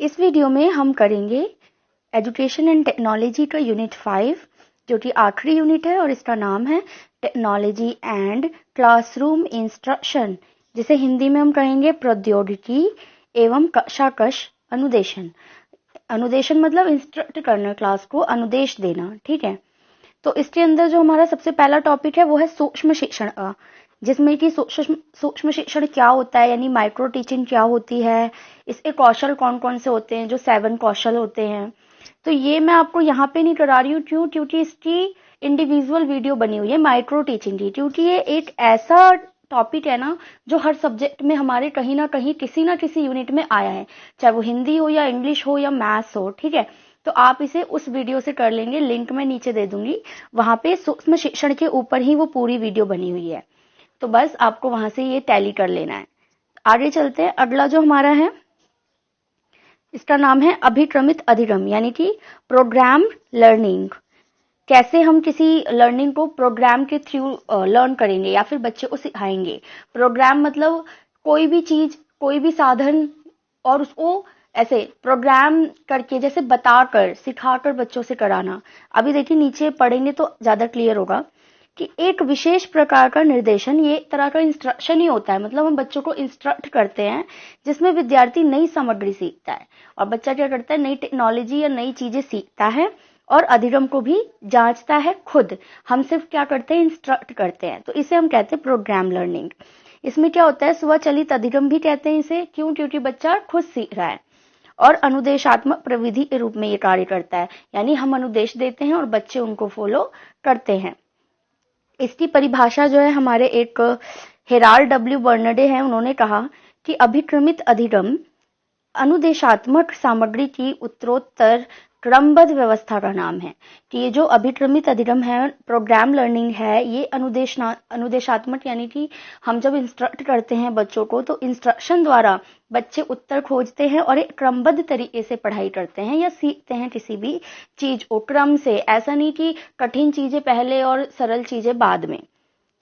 इस वीडियो में हम करेंगे एजुकेशन एंड टेक्नोलॉजी का यूनिट 5, जो कि आखिरी यूनिट है और इसका नाम है टेक्नोलॉजी एंड क्लासरूम इंस्ट्रक्शन, जिसे हिंदी में हम कहेंगे प्रौद्योगिकी एवं कक्षाकश अनुदेशन। अनुदेशन मतलब इंस्ट्रक्ट करना, क्लास को अनुदेश देना। ठीक है, तो इसके अंदर जो हमारा सबसे पहला टॉपिक है वो है सूक्ष्म शिक्षण का, जिसमें कि सूक्ष्म शिक्षण क्या होता है, यानी माइक्रो टीचिंग क्या होती है, इसके कौशल कौन कौन से होते हैं, जो 7 कौशल होते हैं। तो ये मैं आपको यहाँ पे नहीं करा रही हूँ, क्यों? क्योंकि इसकी इंडिविजुअल वीडियो बनी हुई है माइक्रो टीचिंग की, क्योंकि ये एक ऐसा टॉपिक है ना जो हर सब्जेक्ट में हमारे कहीं ना कहीं किसी ना किसी यूनिट में आया है, चाहे वो हिंदी हो या इंग्लिश हो या मैथ्स हो। ठीक है, तो आप इसे उस वीडियो से कर लेंगे, लिंक मैं नीचे दे दूंगी, वहां पे सूक्ष्म शिक्षण के ऊपर ही वो पूरी वीडियो बनी हुई है, तो बस आपको वहां से ये टैली कर लेना है। आगे चलते हैं। अगला जो हमारा है इसका नाम है अभिक्रमित अधिगम, यानी कि प्रोग्राम लर्निंग। कैसे हम किसी लर्निंग को प्रोग्राम के थ्रू लर्न करेंगे या फिर बच्चे को सिखाएंगे। प्रोग्राम मतलब कोई भी चीज, कोई भी साधन, और उसको ऐसे प्रोग्राम करके, जैसे बताकर, सिखाकर बच्चों से कराना। अभी देखिए नीचे पढ़ेंगे तो ज्यादा क्लियर होगा कि एक विशेष प्रकार का निर्देशन, ये एक तरह का इंस्ट्रक्शन ही होता है। मतलब हम बच्चों को इंस्ट्रक्ट करते हैं, जिसमें विद्यार्थी नई सामग्री सीखता है और बच्चा क्या करता है, नई टेक्नोलॉजी या नई चीजें सीखता है और अधिगम को भी जांचता है खुद। हम सिर्फ क्या करते हैं, इंस्ट्रक्ट करते हैं, तो इसे हम कहते हैं प्रोग्राम लर्निंग। इसमें क्या होता है, स्वचालित अधिगम भी कहते हैं इसे। क्यों? क्योंकि बच्चा खुद सीख रहा है और अनुदेशात्मक प्रविधि के रूप में ये कार्य करता है, यानी हम अनुदेश देते हैं और बच्चे उनको फॉलो करते हैं। इसकी परिभाषा जो है हमारे एक हेराल्ड डब्ल्यू बर्नडे है, उन्होंने कहा कि अभिक्रमित अधिगम अनुदेशात्मक सामग्री की उत्तरोत्तर क्रमबद्ध व्यवस्था का नाम है। कि ये जो अभिक्रमित अधिगम है, प्रोग्राम लर्निंग है, ये अनुदेशात्मक, यानी कि हम जब इंस्ट्रक्ट करते हैं बच्चों को, तो इंस्ट्रक्शन द्वारा बच्चे उत्तर खोजते हैं और एक क्रमबद्ध तरीके से पढ़ाई करते हैं या सीखते हैं किसी भी चीज को क्रम से। ऐसा नहीं कि कठिन चीजें पहले और सरल चीजें बाद में।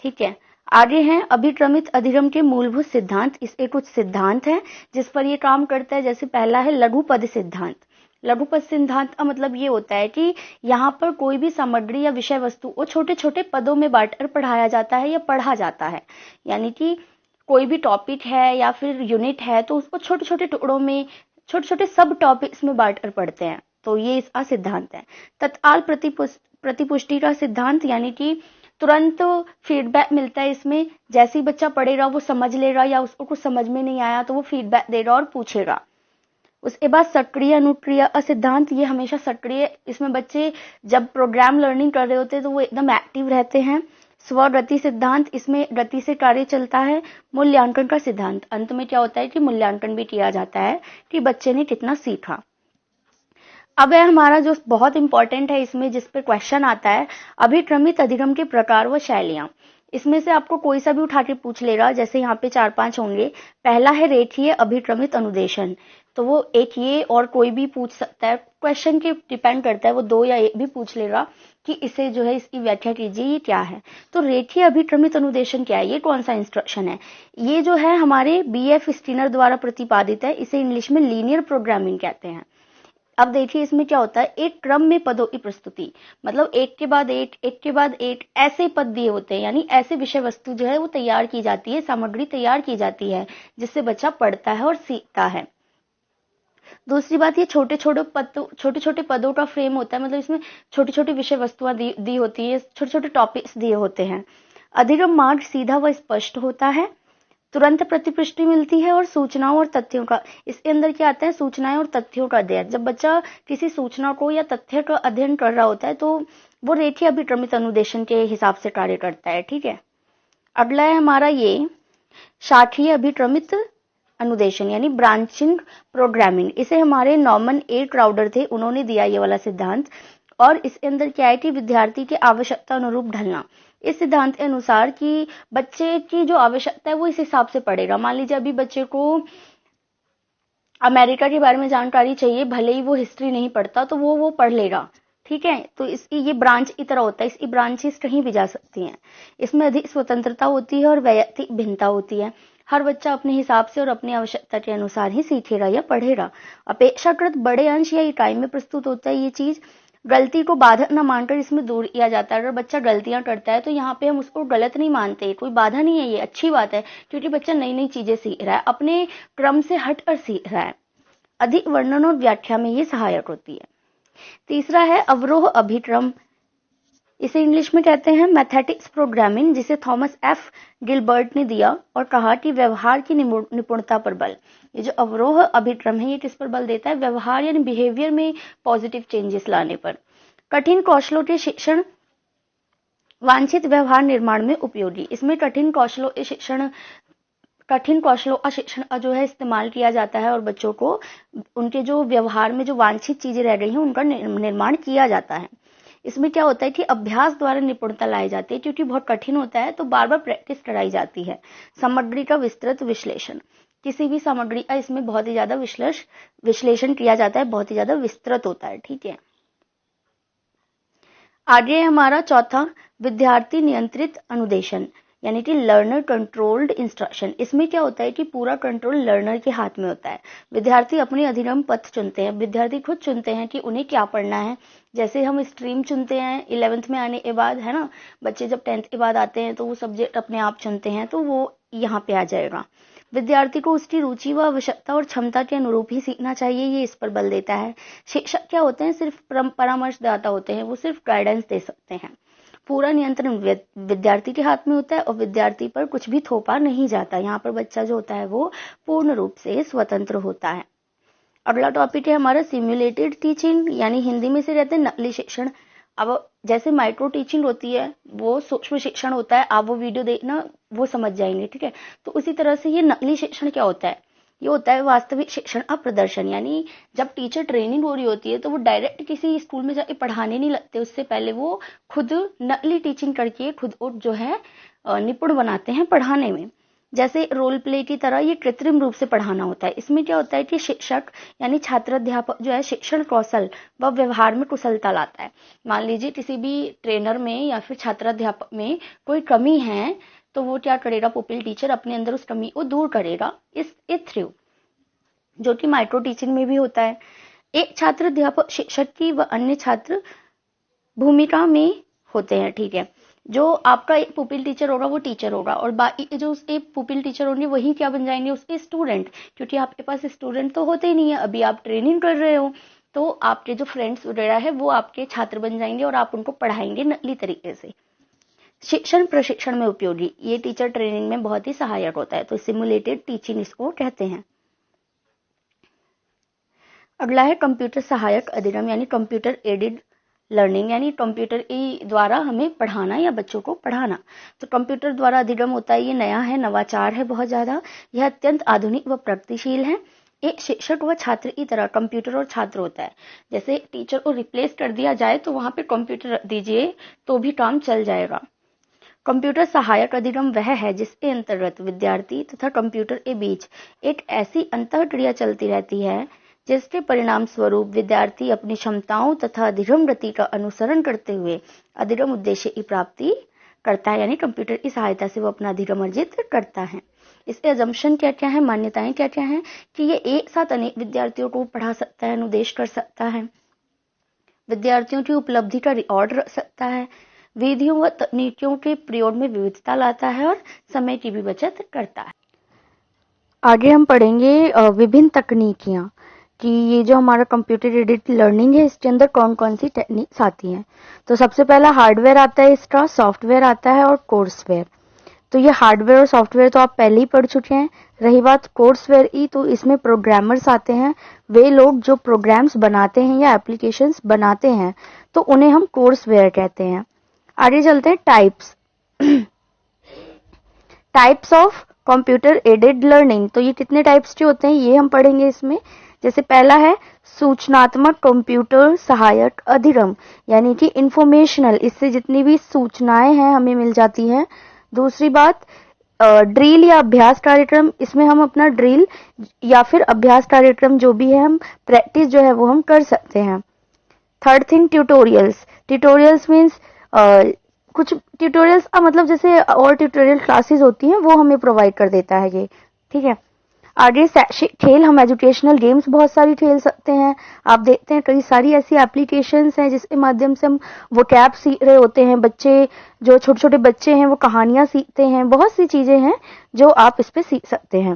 ठीक है, आगे हैं अभिक्रमित अधिगम के मूलभूत सिद्धांत। इसके कुछ सिद्धांत हैं जिस पर ये काम करता है। जैसे पहला है लघु पद सिद्धांत। लघु पद सिद्धांत का मतलब ये होता है कि यहाँ पर कोई भी सामग्री या विषय वस्तु को छोटे छोटे पदों में बांटकर पढ़ाया जाता है या पढ़ा जाता है। यानी कि कोई भी टॉपिक है या फिर यूनिट है तो उसको छोटे छोटे टुकड़ों में, छोटे छोटे सब टॉपिक्स में बांटकर पढ़ते हैं, तो ये इसका सिद्धांत है। तत्काल प्रतिपुष्टि का सिद्धांत, यानी कि तुरंत फीडबैक मिलता है इसमें। जैसे ही बच्चा पढ़ेगा वो समझ लेगा, या उसको कुछ समझ में नहीं आया तो वो फीडबैक देगा और पूछेगा। उसके बाद सक्रिय अनुक्रिया का सिद्धांत, ये हमेशा सक्रिय, इसमें बच्चे जब प्रोग्राम लर्निंग कर रहे होते हैं तो वो एकदम एक्टिव रहते हैं। स्वगति सिद्धांत, इसमें गति से कार्य चलता है। मूल्यांकन का सिद्धांत, अंत में क्या होता है कि मूल्यांकन भी किया जाता है कि बच्चे ने कितना सीखा। अब है हमारा जो बहुत इंपॉर्टेंट है इसमें, जिस पे क्वेश्चन आता है, अभिक्रमित अधिगम के प्रकार व शैलियां। इसमें से आपको कोई सा भी उठा के पूछ लेगा, जैसे यहाँ पे 4-5 होंगे। पहला है रेखीय अभिक्रमित अनुदेशन, तो वो एक ये और कोई भी पूछ सकता है, क्वेश्चन के डिपेंड करता है, वो 2 या 1 भी पूछ लेगा कि इसे जो है इसकी व्याख्या कीजिए, ये क्या है। तो रेखीय अभिक्रमित अनुदेशन क्या है, ये कौन सा इंस्ट्रक्शन है? ये जो है हमारे BF स्टीनर द्वारा प्रतिपादित है। इसे इंग्लिश में लीनियर प्रोग्रामिंग कहते हैं। अब देखिए इसमें क्या होता है, एक क्रम में पदों की प्रस्तुति, मतलब एक के बाद एक, एक के बाद एक, ऐसे पद दिए होते हैं, यानी ऐसे विषय वस्तु जो है वो तैयार की जाती है, सामग्री तैयार की जाती है, जिससे बच्चा पढ़ता है और सीखता है। दूसरी बात, ये छोटे छोटे पदों का फ्रेम होता है, मतलब इसमें छोटी छोटी विषय वस्तुएं दी होती है, छोटे छोटे टॉपिक्स दिए होते हैं। अधिगम मार्ग सीधा व स्पष्ट होता है, तुरंत प्रतिपुष्टि मिलती है, और सूचनाओं और तथ्यों का, इसके अंदर क्या आता है, सूचनाएं और तथ्यों का अध्ययन। जब बच्चा किसी सूचना को या तथ्य का अध्ययन कर रहा होता है तो वो रेखीय अभिक्रमित अनुदेशन के हिसाब से कार्य करता है। ठीक है, अगला है हमारा ये शाखीय अभिक्रमित अनुदेशन, यानी ब्रांचिंग प्रोग्रामिंग। इसे हमारे नॉर्मन ए क्राउडर थे, उन्होंने दिया ये वाला सिद्धांत। और इसके अंदर क्या है कि विद्यार्थी के आवश्यकता अनुरूप ढलना। इस सिद्धांत के अनुसार कि बच्चे की जो आवश्यकता है वो इस हिसाब से पढ़ेगा। मान लीजिए अभी बच्चे को अमेरिका के बारे में जानकारी चाहिए, भले ही वो हिस्ट्री नहीं पढ़ता, तो वो पढ़ लेगा। ठीक है, तो इसकी ये ब्रांच की तरह होता है, इसकी ब्रांचेस कहीं भी जा सकती हैं। इसमें अधिक स्वतंत्रता होती है और वैयक्तिक भिन्नता होती है। हर बच्चा अपने हिसाब से और अपनी आवश्यकता के अनुसार ही सीखेगा या पढ़ेगा। अपेक्षाकृत बड़े अंश या इकाई में प्रस्तुत होता है ये चीज। गलती को बाधक न मानकर इसमें दूर किया जाता है। अगर बच्चा गलतियां करता है तो यहाँ पे हम उसको गलत नहीं मानते, कोई बाधा नहीं है, ये अच्छी बात है, क्योंकि बच्चा नई नई चीजें सीख रहा है, अपने क्रम से हटकर सीख रहा है। अधिक वर्णन और व्याख्या में ये सहायक होती है। तीसरा है अवरोह अभिक्रम, इसे इंग्लिश में कहते हैं मैथेटिक्स प्रोग्रामिंग, जिसे थॉमस एफ गिलबर्ट ने दिया और कहा कि व्यवहार की निपुणता पर बल। ये जो अवरोह अभिक्रम है ये किस पर बल देता है? व्यवहार यानी बिहेवियर में पॉजिटिव चेंजेस लाने पर। कठिन कौशलों के शिक्षण वांछित व्यवहार निर्माण में उपयोगी। इसमें कठिन कौशलों का शिक्षण जो है इस्तेमाल किया जाता है और बच्चों को उनके जो व्यवहार में जो वांछित चीजें रह गई हैं उनका निर्माण किया जाता है। इसमें क्या होता है कि अभ्यास द्वारा निपुणता लाई जाती है, क्योंकि बहुत कठिन होता है तो बार बार प्रैक्टिस कराई जाती है। सामग्री का विस्तृत विश्लेषण, किसी भी सामग्री का इसमें बहुत ही ज्यादा विश्लेषण किया जाता है, बहुत ही ज्यादा विस्तृत होता है। ठीक है, आगे हमारा चौथा विद्यार्थी नियंत्रित अनुदेशन यानी कि लर्नर कंट्रोल्ड इंस्ट्रक्शन। इसमें क्या होता है कि पूरा कंट्रोल लर्नर के हाथ में होता है। विद्यार्थी अपने अधिगम पथ चुनते हैं, विद्यार्थी खुद चुनते हैं कि उन्हें क्या पढ़ना है। जैसे हम स्ट्रीम चुनते हैं 11th में आने के बाद, है ना, बच्चे जब 10th के बाद आते हैं तो वो सब्जेक्ट अपने आप चुनते हैं, तो वो यहाँ पे आ जाएगा। विद्यार्थी को उसकी रुचि व आवश्यकता और क्षमता के अनुरूप ही सीखना चाहिए, ये इस पर बल देता है। शिक्षक क्या होते हैं? सिर्फ परामर्शदाता होते हैं, वो सिर्फ गाइडेंस दे सकते हैं। पूरा नियंत्रण विद्यार्थी के हाथ में होता है और विद्यार्थी पर कुछ भी थोपा नहीं जाता। यहाँ पर बच्चा जो होता है वो पूर्ण रूप से स्वतंत्र होता है। अगला टॉपिक है हमारा सिम्युलेटेड टीचिंग, यानी हिंदी में से कहते हैं नकली शिक्षण। अब जैसे माइक्रो टीचिंग होती है वो सूक्ष्म शिक्षण होता है, आप वो वीडियो देखना वो समझ जाएंगे। ठीक है, तो उसी तरह से ये नकली शिक्षण क्या होता है? ये होता है वास्तविक शिक्षण का प्रदर्शन। यानी जब टीचर ट्रेनिंग हो रही होती है तो वो डायरेक्ट किसी स्कूल में जाके पढ़ाने नहीं लगते, उससे पहले वो खुद नकली टीचिंग करके खुद को जो है निपुण बनाते हैं पढ़ाने में। जैसे रोल प्ले की तरह ये कृत्रिम रूप से पढ़ाना होता है। इसमें क्या होता है कि शिक्षक यानी छात्र अध्यापक जो है शिक्षण कौशल व व्यवहार में कुशलता लाता है। मान लीजिए किसी भी ट्रेनर में या फिर छात्र अध्यापक में कोई कमी है तो वो क्या करेगा? पुपिल टीचर अपने अंदर उस कमी को दूर करेगा इस थ्रू, जो कि माइक्रो टीचिंग में भी होता है। एक छात्र अध्यापक शिक्षक की व अन्य छात्र भूमिका में होते हैं। ठीक है, जो आपका एक पुपिल टीचर होगा वो टीचर होगा और बाकी जो उसके पुपिल टीचर होंगे वही क्या बन जाएंगे? उसके स्टूडेंट, क्योंकि आपके पास स्टूडेंट तो होते ही नहीं है, अभी आप ट्रेनिंग कर रहे हो, तो आपके जो फ्रेंड्स वगैरह है वो आपके छात्र बन जाएंगे और आप उनको पढ़ाएंगे नकली तरीके से। शिक्षण प्रशिक्षण में उपयोगी, ये टीचर ट्रेनिंग में बहुत ही सहायक होता है, तो सिमुलेटेड टीचिंग इसको कहते हैं। अगला है कंप्यूटर सहायक अधिगम यानी कंप्यूटर एडेड लर्निंग, यानी कंप्यूटर के द्वारा हमें पढ़ाना या बच्चों को पढ़ाना। तो कंप्यूटर द्वारा अधिगम होता है, ये नया है, नवाचार है बहुत ज्यादा, यह अत्यंत आधुनिक व प्रगतिशील है। एक शिक्षक व छात्र की तरह कंप्यूटर और छात्र होता है। जैसे टीचर को रिप्लेस कर दिया जाए तो वहां पे कंप्यूटर रख दीजिए तो भी काम चल जाएगा। कंप्यूटर सहायक अधिगम वह है जिसके अंतर्गत विद्यार्थी तथा कंप्यूटर के बीच एक ऐसी अंतःक्रिया चलती रहती है जिसके परिणाम स्वरूप विद्यार्थी अपनी क्षमताओं तथा अधिगम गति का अनुसरण करते हुए अधिगम उद्देश्य की प्राप्ति करता है, यानी कंप्यूटर की सहायता से वो अपना अधिगम अर्जित करता है। इसके अजम्पशन क्या क्या है, मान्यताएं क्या क्या है? कि ये एक साथ अनेक विद्यार्थियों को पढ़ा सकता है, अनुदेश कर सकता है, विद्यार्थियों की उपलब्धि का रिकॉर्ड रख सकता है, विधियों व तकनीकियों के प्रयोग में विविधता लाता है और समय की भी बचत करता है। आगे हम पढ़ेंगे विभिन्न तकनीकियां कि ये जो हमारा कंप्यूटर एडेड लर्निंग है इसके अंदर कौन कौन सी टेक्निक्स आती हैं। तो सबसे पहला हार्डवेयर आता है, इसका सॉफ्टवेयर आता है और कोर्सवेयर। तो ये हार्डवेयर और सॉफ्टवेयर तो आप पहले ही पढ़ चुके हैं। रही बात कोर्सवेयर की, तो इसमें प्रोग्रामर्स आते हैं, वे लोग जो प्रोग्राम्स बनाते हैं या एप्लीकेशंस बनाते हैं, तो उन्हें हम कोर्सवेयर कहते हैं। आगे चलते हैं types of computer aided learning. तो ये कितने टाइप्स के होते हैं ये हम पढ़ेंगे इसमें। जैसे पहला है सूचनात्मक कंप्यूटर सहायक अधिगम, यानी कि इंफॉर्मेशनल, इससे जितनी भी सूचनाएं हैं हमें मिल जाती हैं। दूसरी बात ड्रिल या अभ्यास कार्यक्रम, इसमें हम अपना ड्रिल या फिर अभ्यास कार्यक्रम जो भी है हम प्रैक्टिस जो है वो हम कर सकते हैं। थर्ड थिंग ट्यूटोरियल्स मीन्स कुछ ट्यूटोरियल्स मतलब जैसे और ट्यूटोरियल क्लासेस होती हैं वो हमें प्रोवाइड कर देता है ये, ठीक है। आगे खेल, हम एजुकेशनल गेम्स बहुत सारी खेल सकते हैं। आप देखते हैं कई सारी ऐसी एप्लीकेशंस हैं जिसके माध्यम से हम वोकैब सीख रहे होते हैं। बच्चे, जो छोटे छोटे बच्चे हैं वो कहानियां सीखते हैं, बहुत सी चीजें हैं जो आप इस पे सीख सकते हैं।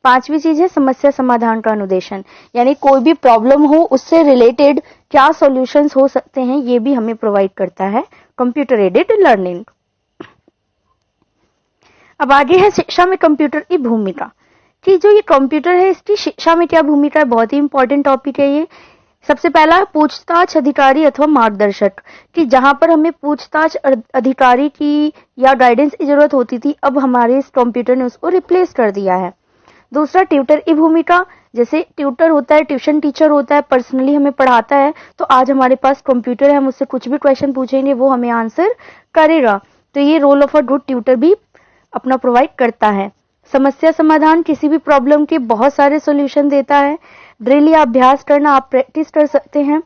5वीं चीज है समस्या समाधान का अनुदेशन, यानी कोई भी प्रॉब्लम हो उससे रिलेटेड क्या सॉल्यूशंस हो सकते हैं ये भी हमें प्रोवाइड करता है कंप्यूटर एडेड लर्निंग। अब आगे है शिक्षा में कंप्यूटर की भूमिका, कि जो ये कंप्यूटर है इसकी शिक्षा में क्या भूमिका है। बहुत ही इंपॉर्टेंट टॉपिक है ये। सबसे पहला पूछताछ अधिकारी अथवा मार्गदर्शक, कि जहां पर हमें पूछताछ अधिकारी की या गाइडेंस की जरूरत होती थी, अब हमारे इस कंप्यूटर ने उसको रिप्लेस कर दिया है। दूसरा ट्यूटर की भूमिका, जैसे ट्यूटर होता है, ट्यूशन टीचर होता है, पर्सनली हमें पढ़ाता है, तो आज हमारे पास कंप्यूटर है, हम उससे कुछ भी क्वेश्चन पूछेंगे वो हमें आंसर करेगा। तो ये role of a good tutor भी अपना प्रोवाइड करता है। समस्या समाधान, किसी भी प्रॉब्लम के बहुत सारे सॉल्यूशन देता है। ड्रिल या अभ्यास करना, आप प्रैक्टिस कर सकते हैं।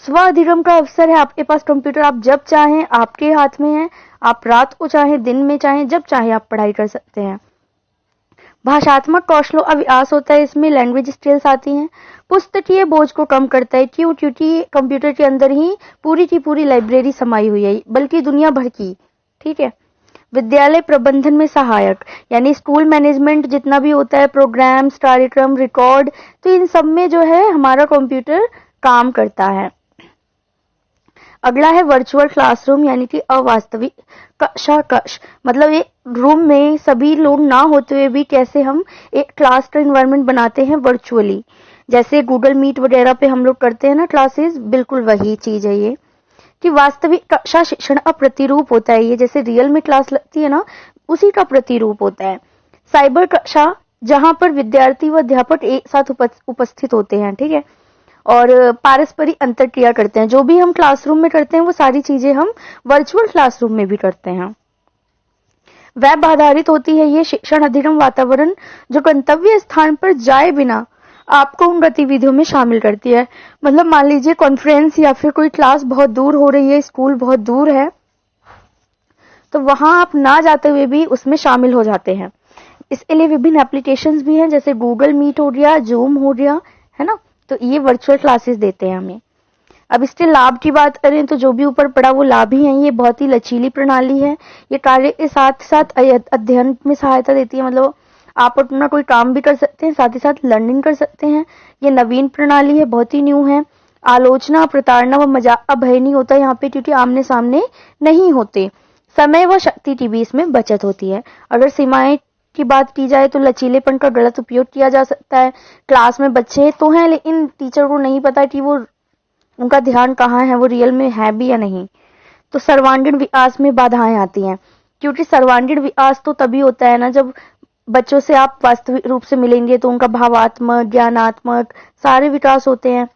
स्व अधिगम का अवसर है आपके पास कंप्यूटर, आप जब चाहें आपके हाथ में है, आप रात को चाहें दिन में चाहें जब चाहें आप पढ़ाई कर सकते हैं। भाषात्मक कौशलों का विकास होता है, इसमें लैंग्वेज स्किल्स आती हैं। पुस्तकीय बोझ को कम करता है, क्यों? क्योंकि कंप्यूटर के अंदर ही पूरी की पूरी लाइब्रेरी समाई हुई है, बल्कि दुनिया भर की, ठीक है। विद्यालय प्रबंधन में सहायक, यानी स्कूल मैनेजमेंट जितना भी होता है, प्रोग्राम्स, कार्यक्रम, रिकॉर्ड, तो इन सब में जो है हमारा कंप्यूटर काम करता है। अगला है वर्चुअल क्लासरूम, यानी कि अवास्तविक कक्ष, मतलब एक रूम में सभी लोग ना होते हुए भी कैसे हम एक क्लास का इन्वायरमेंट बनाते हैं वर्चुअली, जैसे गूगल मीट वगैरह पे हम लोग करते हैं ना क्लासेस, बिल्कुल वही चीज है ये। कि वास्तविक कक्षा शिक्षण का प्रतिरूप होता है ये, जैसे रियल में क्लास लगती है ना, उसी का प्रतिरूप होता है। साइबर कक्षा, जहां पर विद्यार्थी व अध्यापक एक साथ उपस्थित होते हैं, ठीक है, और पारस्परिक अंतरक्रिया करते हैं। जो भी हम क्लासरूम में करते हैं वो सारी चीजें हम वर्चुअल क्लासरूम में भी करते हैं। वेब आधारित होती है ये शिक्षण अधिगम वातावरण, जो गंतव्य स्थान पर जाए बिना आपको उन गतिविधियों में शामिल करती है। मतलब मान लीजिए कॉन्फ्रेंस या फिर कोई क्लास बहुत दूर हो रही है, स्कूल बहुत दूर है, तो वहां आप ना जाते हुए भी उसमें शामिल हो जाते हैं। इसके लिए विभिन्न एप्लीकेशंस भी हैं, जैसे गूगल मीट हो गया, जूम हो गया, है ना, तो ये वर्चुअल क्लासेस देते हैं हमें। अब इसके लाभ की बात करें तो जो भी ऊपर पड़ा वो लाभ ही है। ये बहुत ही लचीली प्रणाली है, ये कार्य के साथ साथ अध्ययन में सहायता देती है, मतलब आप अपना कोई काम भी कर सकते हैं, साथ ही साथ लर्निंग कर सकते हैं। ये नवीन प्रणाली है, बहुत ही न्यू है। आलोचना, प्रताड़ना व मजाक का भय नहीं होता यहाँ पे, क्योंकि आमने सामने नहीं होते। समय व शक्ति की भी इसमें बचत होती है। अगर सीमाएं की बात की जाए तो लचीलेपन का गलत उपयोग किया जा सकता है। क्लास में बच्चे तो हैं लेकिन टीचर को नहीं पता कि वो उनका ध्यान कहाँ है, वो रियल में है भी या नहीं। तो सर्वांगीण विकास में बाधाएं आती हैं, क्योंकि सर्वांगीण विकास तो तभी होता है ना जब बच्चों से आप वास्तविक रूप से मिलेंगे, तो उनका भावात्मक, ज्ञानात्मक सारे विकास होते हैं।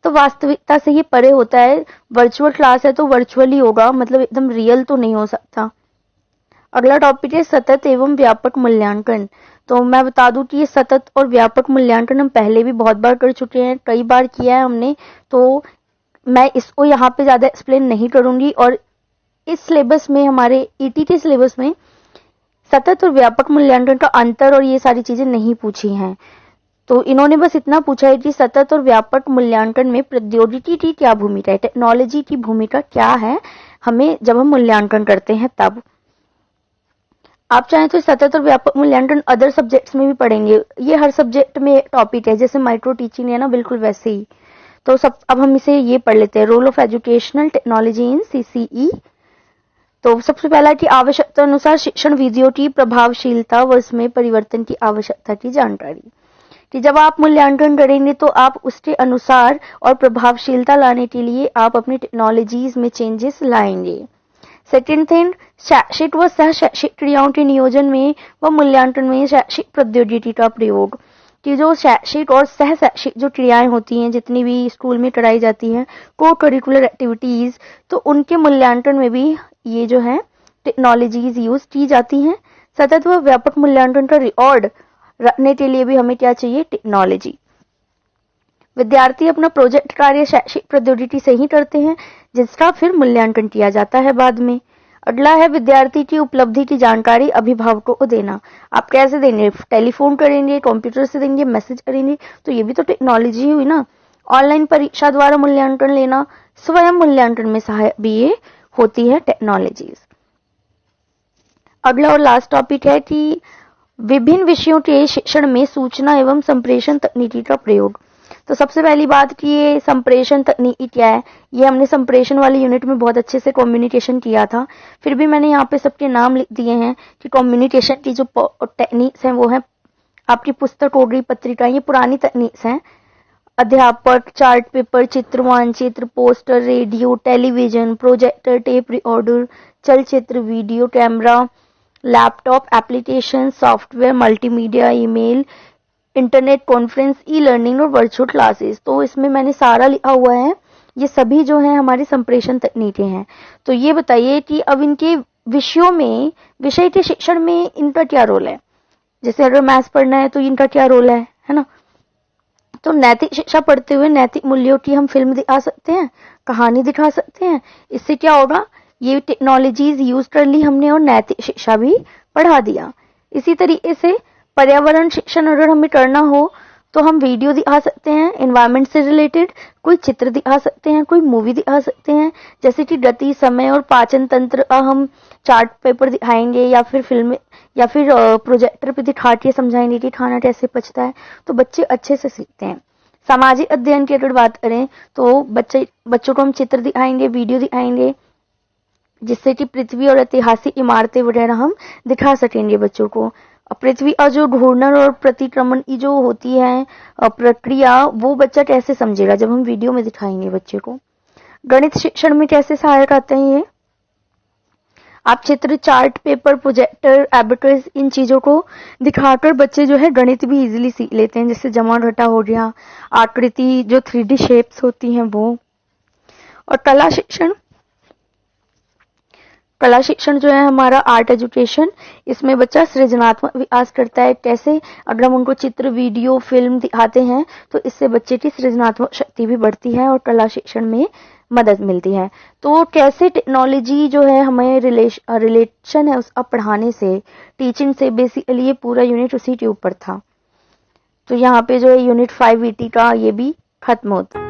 तो वास्तविकता से ये परे होता है। वर्चुअल क्लास है तो वर्चुअली होगा, मतलब एकदम रियल तो नहीं हो सकता। अगला टॉपिक है सतत एवं व्यापक मूल्यांकन। तो मैं बता दूं कि ये सतत और व्यापक मूल्यांकन हम पहले भी बहुत बार कर चुके हैं, कई बार किया है हमने, तो मैं इसको यहाँ पे ज्यादा एक्सप्लेन नहीं करूंगी। और इस सिलेबस में, हमारे ईटी के सिलेबस में सतत और व्यापक मूल्यांकन का अंतर और ये सारी चीजें नहीं पूछी हैं। तो इन्होंने बस इतना पूछा है कि सतत और व्यापक मूल्यांकन में प्रौद्योगिकी की क्या भूमिका है, टेक्नोलॉजी की भूमिका क्या है हमें जब हम मूल्यांकन करते हैं तब। आप चाहें तो सतत और व्यापक मूल्यांकन अदर सब्जेक्ट्स में भी पढ़ेंगे, ये हर सब्जेक्ट में टॉपिक है, जैसे माइक्रो टीचिंग है ना, बिल्कुल वैसे ही। तो सब अब हम इसे ये पढ़ लेते हैं, role of educational technology in CCE. तो सबसे पहला कि आवश्यकता अनुसार शिक्षण विधियों की प्रभावशीलता व उसमें परिवर्तन की आवश्यकता की जानकारी, कि जब आप मूल्यांकन करेंगे तो आप उसके अनुसार और प्रभावशीलता लाने के लिए आप अपनी टेक्नोलॉजीज में चेंजेस लाएंगे। सेकेंड थिंग, शैक्षिक व सह शैक्षिक क्रियाओं के नियोजन में व मूल्यांकन में शैक्षिक प्रौद्योगिकी का प्रयोग, कि जो शैक्षिक और सह शैक्षिक जो क्रियाएं होती हैं जितनी भी स्कूल में कराई जाती हैं, को करिकुलर एक्टिविटीज, तो उनके मूल्यांकन में भी ये जो है टेक्नोलॉजीज यूज की जाती हैं। सतत व व्यापक मूल्यांकन का रिकॉर्ड रखने के लिए भी हमें क्या चाहिए, टेक्नोलॉजी। विद्यार्थी अपना प्रोजेक्ट कार्य शैक्षिक प्रौद्योगिकी से ही करते हैं, जिसका फिर मूल्यांकन किया जाता है बाद में। अगला है विद्यार्थी की उपलब्धि की जानकारी अभिभावकों को देना। आप कैसे देंगे? टेलीफोन करेंगे, कंप्यूटर से देंगे, मैसेज करेंगे, तो ये भी तो टेक्नोलॉजी हुई ना। ऑनलाइन परीक्षा द्वारा मूल्यांकन लेना, स्वयं मूल्यांकन में सहायक भी ये होती है टेक्नोलॉजीज। अगला और लास्ट टॉपिक है कि विभिन्न विषयों के शिक्षण में सूचना एवं संप्रेषण तकनीकी का प्रयोग। तो सबसे पहली बात कि ये संप्रेषण तकनीकी क्या है, ये हमने संप्रेषण वाली यूनिट में बहुत अच्छे से कम्युनिकेशन किया था, फिर भी मैंने यहाँ पे सबके नाम लिख दिए हैं कि कम्युनिकेशन की जो टेक्निक्स हैं वो है आपकी पुस्तक हो गई, पत्रिका, ये पुरानी तकनीक्स हैं। अध्यापक, चार्ट पेपर, चित्र, मानचित्र, poster, radio, television, projector, tape recorder, चलचित्र, video, camera, laptop, application, software, multimedia, email, internet conference, e learning और वर्चुअल क्लासेस। तो इसमें मैंने सारा लिखा हुआ है, ये सभी जो है हमारी संप्रेषण तकनीकें हैं। तो ये बताइए कि अब इनके विषयों में, विषय के शिक्षण में इनका क्या रोल है। जैसे अगर मैथ्स पढ़ना है तो इनका क्या रोल है ना। तो नैतिक शिक्षा पढ़ते हुए नैतिक मूल्यों की हम फिल्म दिखा सकते हैं, कहानी दिखा सकते हैं। इससे क्या होगा, ये टेक्नोलॉजीज यूज कर ली हमने और नैतिक शिक्षा भी पढ़ा दिया। इसी तरीके से पर्यावरण शिक्षण अगर हमें करना हो तो हम वीडियो दिखा सकते हैं एनवायरनमेंट से रिलेटेड, कोई चित्र दिखा सकते हैं, कोई मूवी दिखा सकते हैं, जैसे कि गति, समय और पाचन तंत्र का हम चार्ट पेपर दिखाएंगे या फिर फिल्म या फिर प्रोजेक्टर पे दिखा के समझाएंगे कि खाना कैसे पचता है, तो बच्चे अच्छे से सीखते हैं। सामाजिक अध्ययन की अगर बात करें तो बच्चों को हम चित्र दिखाएंगे, वीडियो दिखाएंगे, जिससे कि पृथ्वी और ऐतिहासिक इमारतें वगैरह हम दिखा सकेंगे बच्चों को। पृथ्वी का जो घूर्णन और प्रतिक्रमण की जो होती है प्रक्रिया, वो बच्चा कैसे समझेगा जब हम वीडियो में दिखाएंगे बच्चे को। गणित शिक्षण में कैसे सहायक आते हैं ये, आप चित्र, चार्ट पेपर, प्रोजेक्टर, एबेकस, इन चीजों को दिखाकर बच्चे जो है गणित भी इजीली सीख लेते हैं, जैसे जमा घटा हो गया, आकृति जो 3D शेप्स होती हैं वो। और कला शिक्षण जो है हमारा आर्ट एजुकेशन, इसमें बच्चा सृजनात्मक विकास करता है। कैसे, अगर हम उनको चित्र, वीडियो, फिल्म दिखाते हैं तो इससे बच्चे की सृजनात्मक शक्ति भी बढ़ती है और कला शिक्षण में मदद मिलती है। तो कैसे टेक्नोलॉजी जो है हमें रिलेशन है उसका पढ़ाने से, टीचिंग से, बेसिकली ये पूरा यूनिट उसी के ऊपर था। तो यहाँ पे जो है यूनिट 5 ET का ये भी खत्म होता है।